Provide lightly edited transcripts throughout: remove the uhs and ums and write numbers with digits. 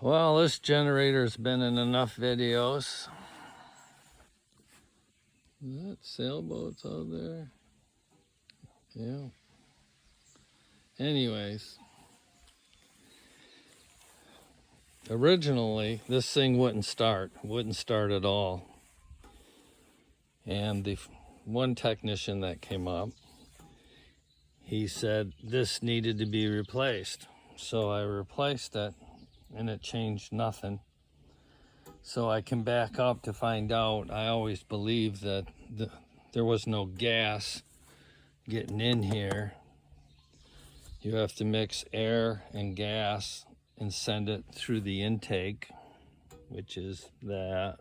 Well, this generator's been in enough videos. Is that sailboats out there? Yeah. Anyways, originally this thing wouldn't start at all. And the one technician that came up, he said this needed to be replaced. So I replaced it and it changed nothing. So I can back up to find out. I always believed that there was no gas getting in here. You have to mix air and gas and send it through the intake, which is that,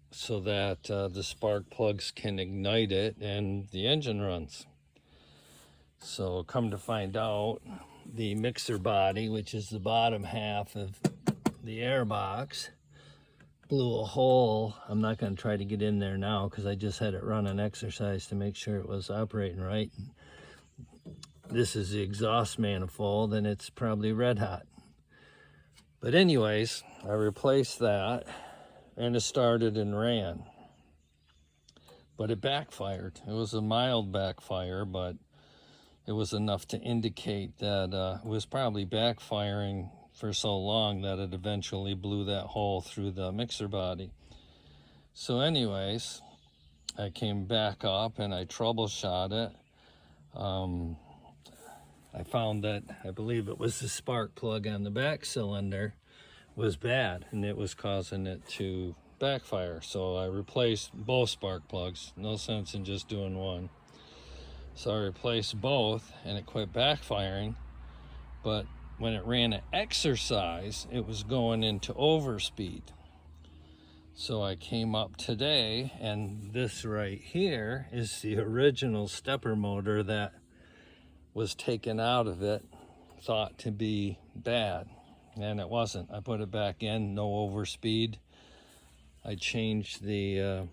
so that the spark plugs can ignite it and the engine runs. So come to find out, the mixer body, which is the bottom half of the air box, blew a hole. I'm not going to try to get in there now because I just had it run an exercise to make sure it was operating right. This is the exhaust manifold and it's probably red hot. But anyways, I replaced that and it started and ran. But it backfired. It was a mild backfire, but it was enough to indicate that it was probably backfiring for so long that it eventually blew that hole through the mixer body. So anyways, I came back up and I troubleshot it. I found that, I believe it was the spark plug on the back cylinder was bad and it was causing it to backfire. So I replaced both spark plugs. No sense in just doing one. So I replaced both and it quit backfiring. But when it ran an exercise, it was going into overspeed. So I came up today and this right here is the original stepper motor that was taken out of it, thought to be bad, and it wasn't. I put it back in, no overspeed. I changed the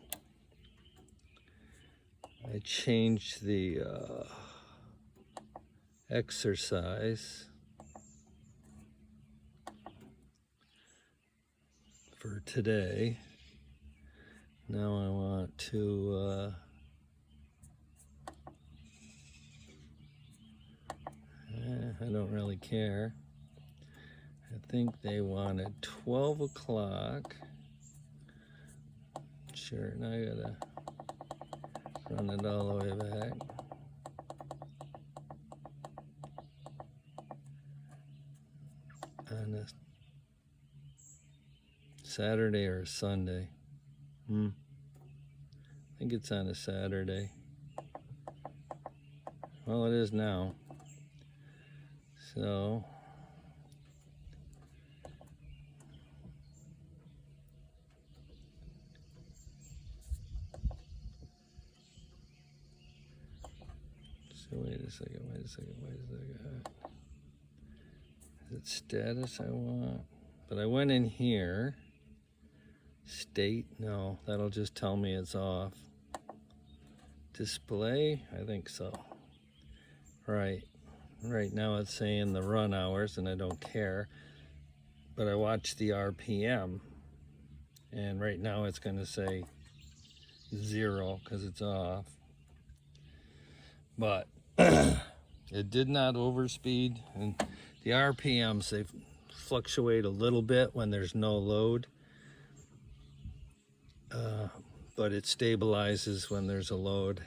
exercise for today. Now I want to I don't really care. I think they wanted 12 o'clock. Sure, now I gotta run it all the way back. On a Saturday or a Sunday. I think it's on a Saturday. Well, it is now. So wait a second. Is it status I want? But I went in here. State, no, that'll just tell me it's off. Display, I think so. Right now it's saying the run hours and I don't care. But I watched the RPM and right now it's going to say 0 because it's off. But it did not overspeed, and the RPMs, they fluctuate a little bit when there's no load, but it stabilizes when there's a load.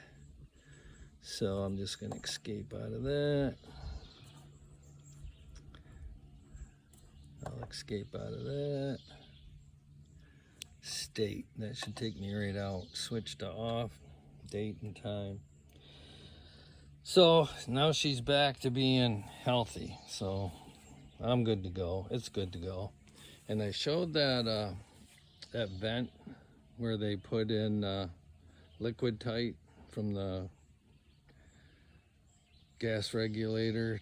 So I'm just going to escape out of that. I'll escape out of that. State, that should take me right out. Switch to off, date and time. So now she's back to being healthy. So I'm good to go. It's good to go. And I showed that that vent where they put in liquid tight from the gas regulator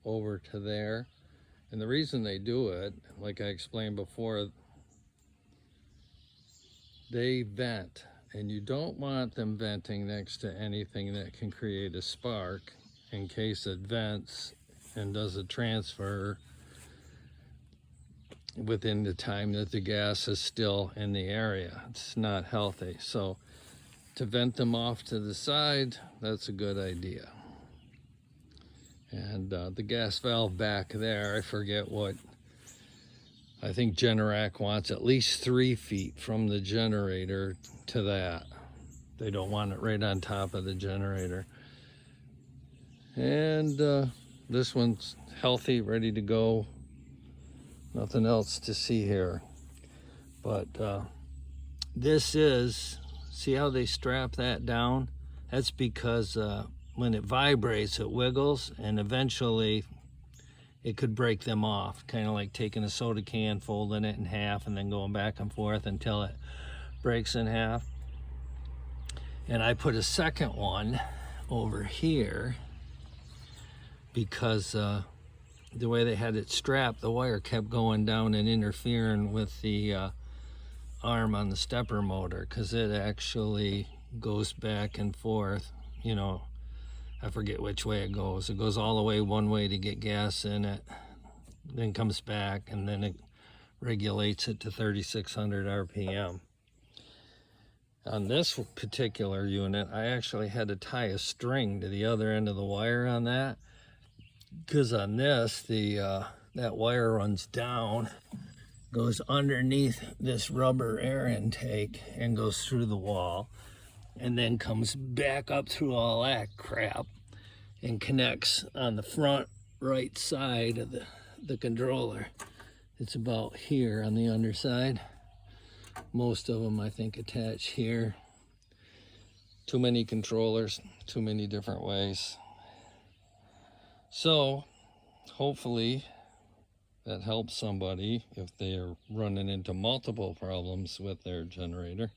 over to there. And the reason they do it, like I explained before, they vent. And you don't want them venting next to anything that can create a spark in case it vents and does a transfer within the time that the gas is still in the area. It's not healthy. So to vent them off to the side, that's a good idea. And the gas valve back there, I forget what, I think Generac wants at least 3 feet from the generator to that. They don't want it right on top of the generator. And this one's healthy, ready to go. Nothing else to see here. But this is, see how they strap that down? That's because when it vibrates, it wiggles, and eventually it could break them off. Kind of like taking a soda can, folding it in half, and then going back and forth until it breaks in half. And I put a second one over here because the way they had it strapped, the wire kept going down and interfering with the arm on the stepper motor, because it actually goes back and forth. You know, I forget which way it goes. It goes all the way one way to get gas in it, then comes back, and then it regulates it to 3,600 RPM. On this particular unit, I actually had to tie a string to the other end of the wire on that, because on this, that wire runs down, goes underneath this rubber air intake and goes through the wall, and then comes back up through all that crap and connects on the front right side of the controller. It's about here on the underside. Most of them, I think, attach here. Too many controllers, too many different ways. So hopefully that helps somebody if they are running into multiple problems with their generator.